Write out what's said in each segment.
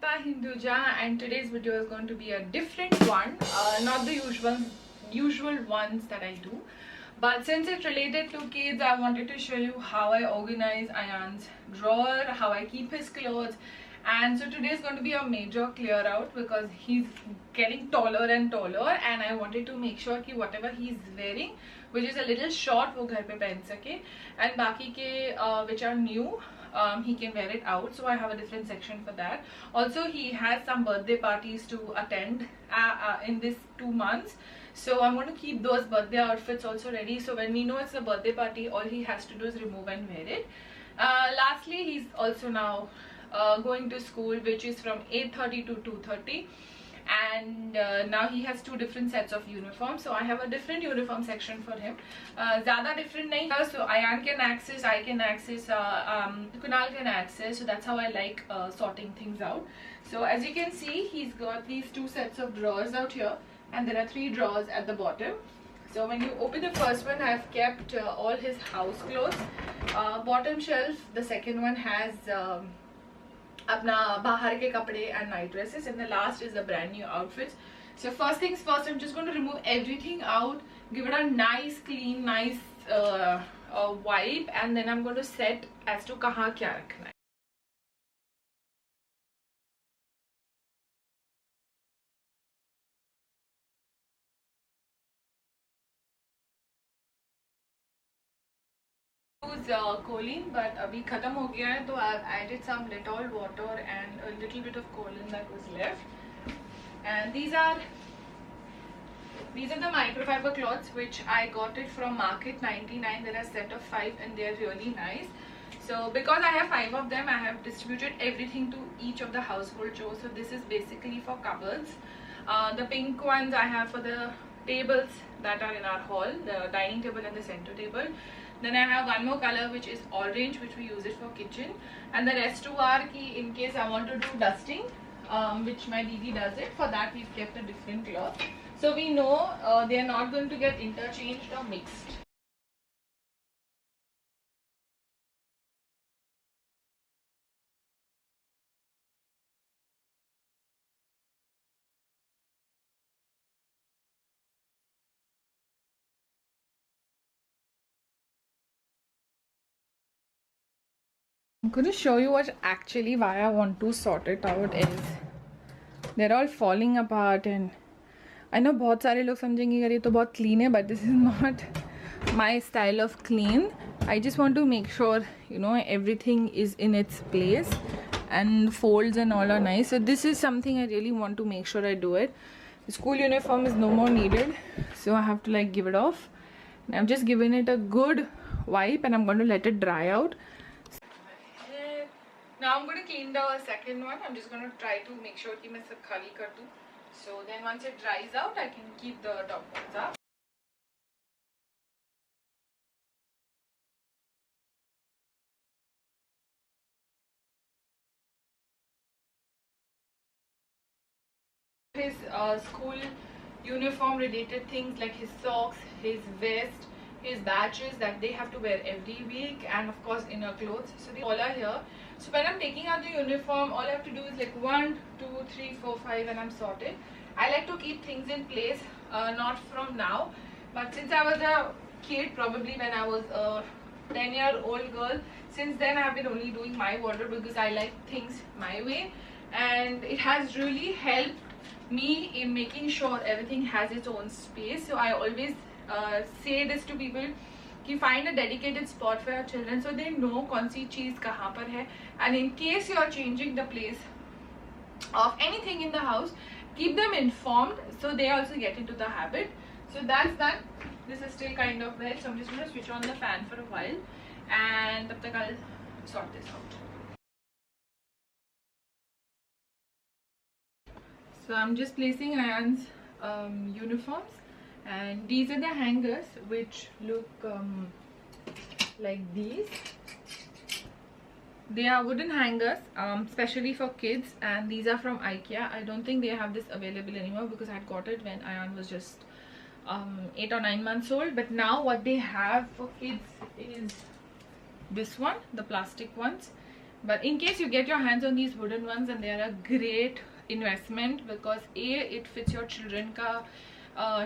Ekta Hinduja, and today's video is going to be a different one, not the usual ones that I do, but since it's related to kids, I wanted to show you how I organize Ayan's drawer, how I keep his clothes. And so today is going to be a major clear out because he's getting taller and taller, and I wanted to make sure that whatever he's wearing, which is a little short, wo ghar pe pehen sake, and baki ke which are new, he can wear it out. So I have a different section for that. Also, he has some birthday parties to attend in this 2 months, so I'm going to keep those birthday outfits also ready. So when we know it's a birthday party, all he has to do is remove and wear it. Lastly, he's also now going to school, which is from 8:30 to 2:30, and now he has 2 different sets of uniforms. So I have a different uniform section for him. Zyada different nahi, so Ayan can access, I can access, Kunal can access. So that's how I like sorting things out. So as you can see, he's got these 2 sets of drawers out here, and there are 3 drawers at the bottom. So when you open the first one, I've kept all his house clothes. Bottom shelf, the second one has apna bahar ke kapde and night dresses, and the last is the brand new outfits. So first things first, I'm just going to remove everything out, give it a nice clean, nice wipe, and then I'm going to set as to kahan kya rakhna hai. Choline, but abhi khatam ho gaya hai, so I've added some Dettol water and a little bit of choline that was left. And these are the microfiber cloths which I got it from Market 99. There are a set of 5 and they are really nice. So because I have 5 of them, I have distributed everything to each of the household chores. So this is basically for cupboards. The pink ones I have for the tables that are in our hall, the dining table and the center table. Then I have one more color which is orange, which we use it for kitchen, and the rest 2 are ki in case I want to do dusting, which my Didi does it. For that we've kept a different cloth, so we know they are not going to get interchanged or mixed. I'm going to show you what actually why I want to sort it out is they're all falling apart, and I know बहुत सारे लोग समझेंगे यार ये तो बहुत clean है, but this is not my style of clean. I just want to make sure everything is in its place and folds and all are nice. So this is something I really want to make sure I do it. The school uniform is no more needed, so I have to like give it off. And I've just given it a good wipe, and I'm going to let it dry out. Now I'm going to clean the second one. I'm just going to try to make sure कि मैं सब खाली कर दूँ. So then once it dries out, I can keep the top ones up. His school uniform related things like his socks, his vest, his badges that they have to wear every week, and of course inner clothes. So they all are here. So when I'm taking out the uniform, all I have to do is like 1, 2, 3, 4, 5, and I'm sorted. I like to keep things in place, not from now, but since I was a kid, probably when I was a 10-year-old girl, since then I've been only doing my wardrobe because I like things my way, and it has really helped me in making sure everything has its own space. So I always say this to people, कि find a dedicated spot for your children so they know कौन सी चीज़ कहाँ पर है, and in case you are changing the place of anything in the house, keep them informed so they also get into the habit. So that's that. This is still kind of wet, so I'm just going to switch on the fan for a while, and तब तक I'll sort this out. So I'm just placing Ayan's uniforms, and these are the hangers which look like these. They are wooden hangers, especially for kids, and these are from IKEA. I don't think they have this available anymore because I had got it when Ayan was just 8 or 9 months old. But now what they have for kids is this one, the plastic ones, But in case you get your hands on these wooden ones, and they are a great investment, because it fits your children ka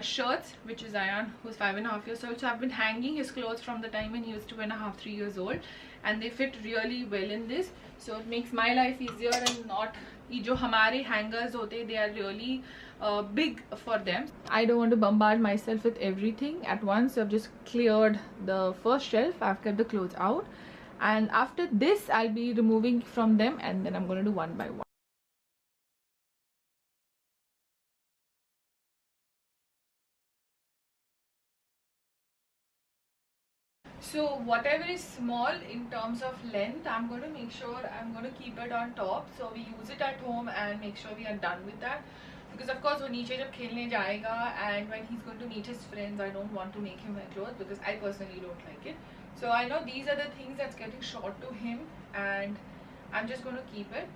shirts, which is Ayan, who's 5.5 years old. So I've been hanging his clothes from the time when he was 2.5, 3 years old, and they fit really well in this. So it makes my life easier, and not jo hamare hangers hote, they are really big for them. I don't want to bombard myself with everything at once, so I've just cleared the first shelf. I've kept the clothes out, and after this I'll be removing from them, and then I'm going to do one by one. So whatever is small in terms of length, I'm going to make sure I'm going to keep it on top, so we use it at home and make sure we are done with that. Because of course वो नीचे जब खेलने जाएगा, and when he's going to meet his friends, I don't want to make him wear clothes because I personally don't like it. So I know these are the things that's getting short to him, and I'm just going to keep it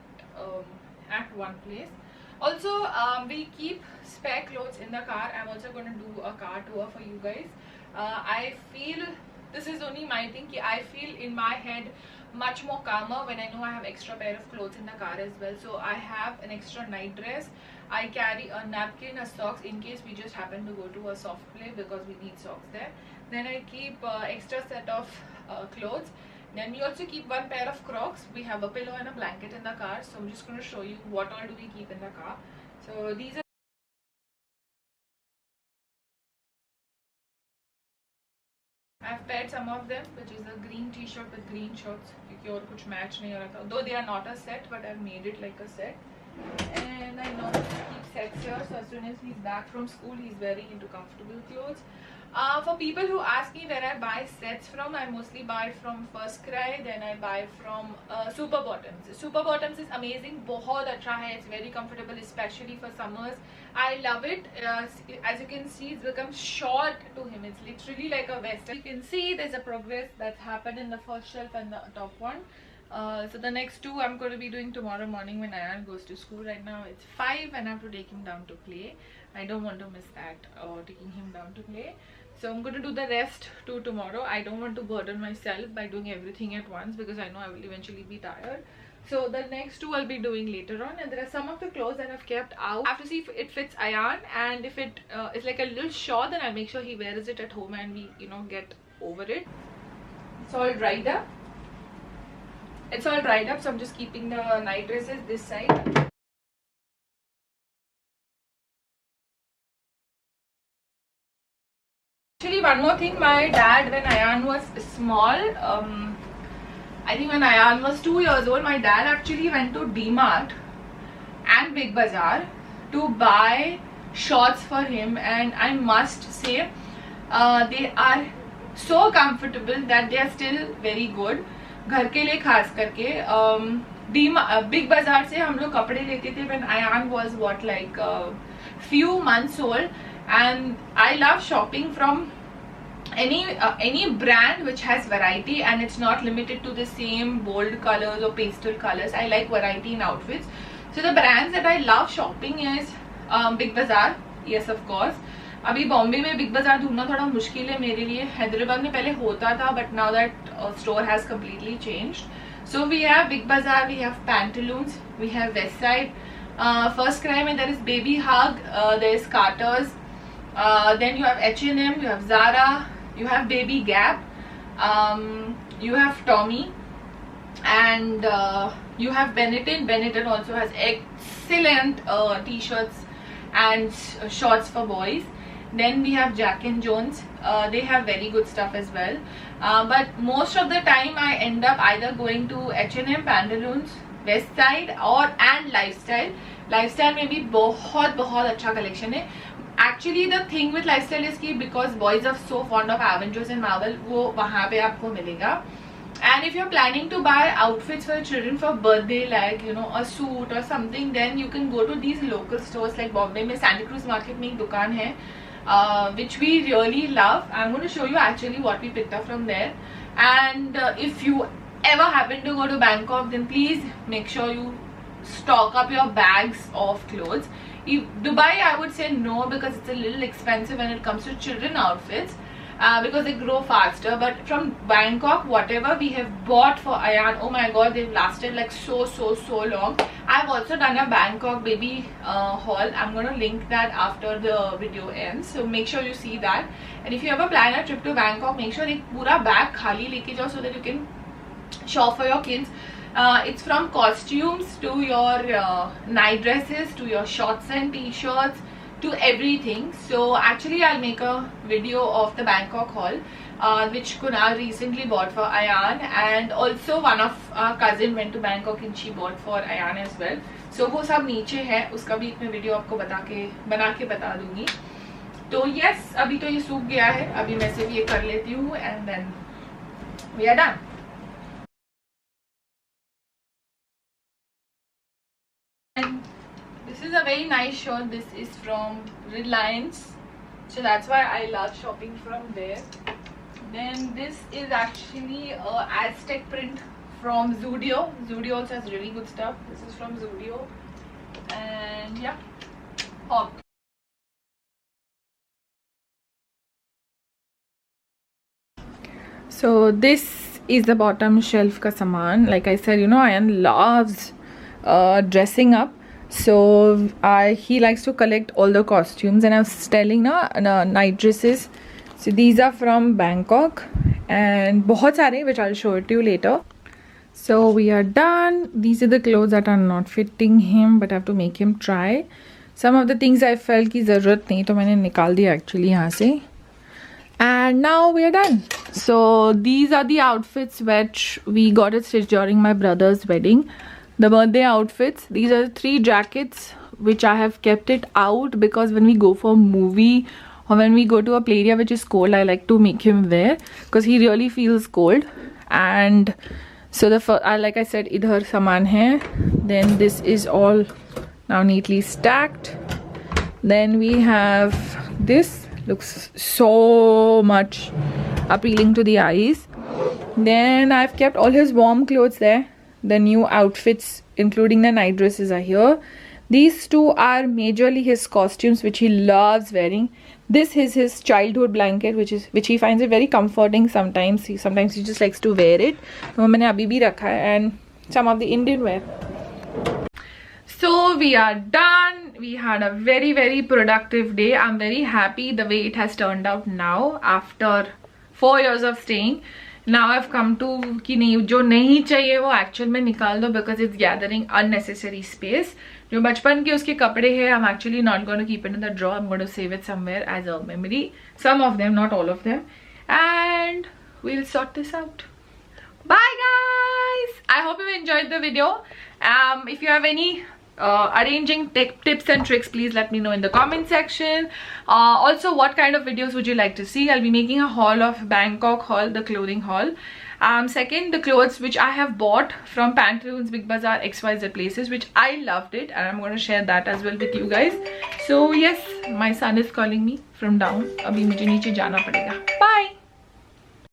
at one place. Also, we keep spare clothes in the car. I'm also going to do a car tour for you guys. I feel this is only my thing. I feel in my head much more calmer when I know I have extra pair of clothes in the car as well. So I have an extra night dress. I carry a napkin, a socks in case we just happen to go to a soft play, because we need socks there. Then I keep extra set of clothes. Then we also keep one pair of Crocs. We have a pillow and a blanket in the car. So I'm just going to show you what all do we keep in the car. So these are I've paired some of them, which is a green t-shirt with green shorts, क्योंकि और कुछ match नहीं हो रहा था. Though they are not a set, but I've made it like a set. And I normally keep sets here, so as soon as he's back from school, he's wearing into comfortable clothes. For people who ask me where I buy sets from, I mostly buy from First Cry. Then I buy from Super Bottoms. Super Bottoms is amazing, बहुत अच्छा है. It's very comfortable, especially for summers. I love it. As you can see, it's become short to him. It's literally like a vest. You can see there's a progress that's happened in the first shelf and the top one. So the next two I'm going to be doing tomorrow morning when Ayan goes to school. Right now it's 5 and I have to take him down to play. I don't want to miss that, taking him down to play. So I'm going to do the rest too tomorrow. I don't want to burden myself by doing everything at once, because I know I will eventually be tired. So the next two I'll be doing later on, and there are some of the clothes that I've kept out. I have to see if it fits Ayan, and if it is like a little short, then I'll make sure he wears it at home and we get over it. It's all dried up. It's all dried up, so I'm just keeping the night dresses this side. Actually, one more thing, my dad, when Ayan was small, I think when Ayan was 2 years old, my dad actually went to D-Mart and Big Bazaar to buy shorts for him, and I must say they are so comfortable that they are still very good. घर के लिए खास करके Big Bazaar से हम लोग कपड़े लेते थे when Ayan was what, like few months old. And I love shopping from any brand which has variety, and it's not limited to the same bold colors or pastel colors. I like variety in outfits. So the brands that I love shopping is Big Bazaar, yes of course. अभी बॉम्बे में big बाजार ढूंढना थोड़ा मुश्किल है मेरे लिए. हैदराबाद में पहले होता था, but now that store has completely changed. So we have Big Bazaar, we have Pantaloons, we have Westside. FirstCry में there is BabyHug, there is Carter's, then you have H&M, you have Zara, you have Baby Gap, you have Tommy, and you have Benetton. Benetton also has excellent t-shirts and shorts for boys. Then we have Jack and Jones. They have very good stuff as well. But most of the time I end up either going to H&M, Pantaloons, West Side and Lifestyle. Lifestyle में भी बहुत अच्छा collection है. Actually the thing with Lifestyle is कि because boys are so fond of Avengers and Marvel, वो वहाँ पे आपको मिलेगा. And if you're planning to buy outfits for children for birthday, like a suit or something, then you can go to these local stores like Bombay में Santa Cruz Market में एक दुकान है, which we really love. I'm going to show you actually what we picked up from there. And if you ever happen to go to Bangkok, then please make sure you stock up your bags of clothes. Dubai, I would say no, because it's a little expensive when it comes to children outfits. because they grow faster. But from Bangkok, whatever we have bought for Ayan, oh my god, they've lasted like so long. I've also done a Bangkok baby haul. I'm going to link that after the video ends, so make sure you see that. And if you ever plan a trip to Bangkok, make sure एक पूरा bag खाली लेके जाओ so that you can shop for your kids. It's from costumes to your night dresses to your shorts and t-shirts to everything. So actually I'll make a video of the Bangkok haul which Kunal recently bought for Ayan, and also one of our cousin went to Bangkok and she bought for Ayan as well. So वो सब नीचे है, उसका भी मैं video आपको बना के बता दूंगी. तो yes, अभी तो ये सूख गया है, अभी मैं सिर्फ ये कर लेती हूँ and then we are done. And this is a very nice shirt. This is from Reliance, so that's why I love shopping from there. Then this is actually a Aztec print from Zudio. Zudio also has really good stuff. This is from Zudio, and yeah, hot. So this is the bottom shelf ka saman. Like I said, you know, Ayan loves dressing up, so he likes to collect all the costumes, and I was telling night dresses. So these are from Bangkok and बहुत सारे, which I'll show it to you later. So we are done. These are the clothes that are not fitting him, but I have to make him try. Some of the things I felt की ज़रूरत नहीं, तो मैंने निकाल दिया actually यहाँ से. And now we are done. So these are the outfits which we got it stitched during my brother's wedding. The birthday outfits. These are the 3 jackets which I have kept it out because when we go for a movie or when we go to a play area which is cold, I like to make him wear because he really feels cold. And so like I said, idhar saman hai. Then this is all now neatly stacked. Then we have this, looks so much appealing to the eyes. Then I've kept all his warm clothes there. The new outfits including the night dresses are here. These 2 are majorly his costumes which he loves wearing. This is his childhood blanket which he finds it very comforting sometimes. He just likes to wear it. So मैंने अभी भी रखा है, and some of the Indian wear. So we are done. We had a very productive day. I'm very happy the way it has turned out now after 4 years of staying. Now I've come to कि नहीं, जो नहीं चाहिए वो actual में निकाल दो because it's gathering unnecessary space. जो बचपन के उसके कपड़े हैं, I'm actually not going to keep it in the drawer. I'm going to save it somewhere as a memory. Some of them, not all of them. And we'll sort this out. Bye guys! I hope you enjoyed the video. If you have any arranging tips and tricks, please let me know in the comment section. Also, what kind of videos would you like to see? I'll be making a haul of Bangkok haul, the clothing haul. Second, the clothes which I have bought from Pantaloons, Big Bazaar, XYZ places, which I loved it, and I'm going to share that as well with you guys. So yes, my son is calling me from down. Abhi mujhe niche jana padega.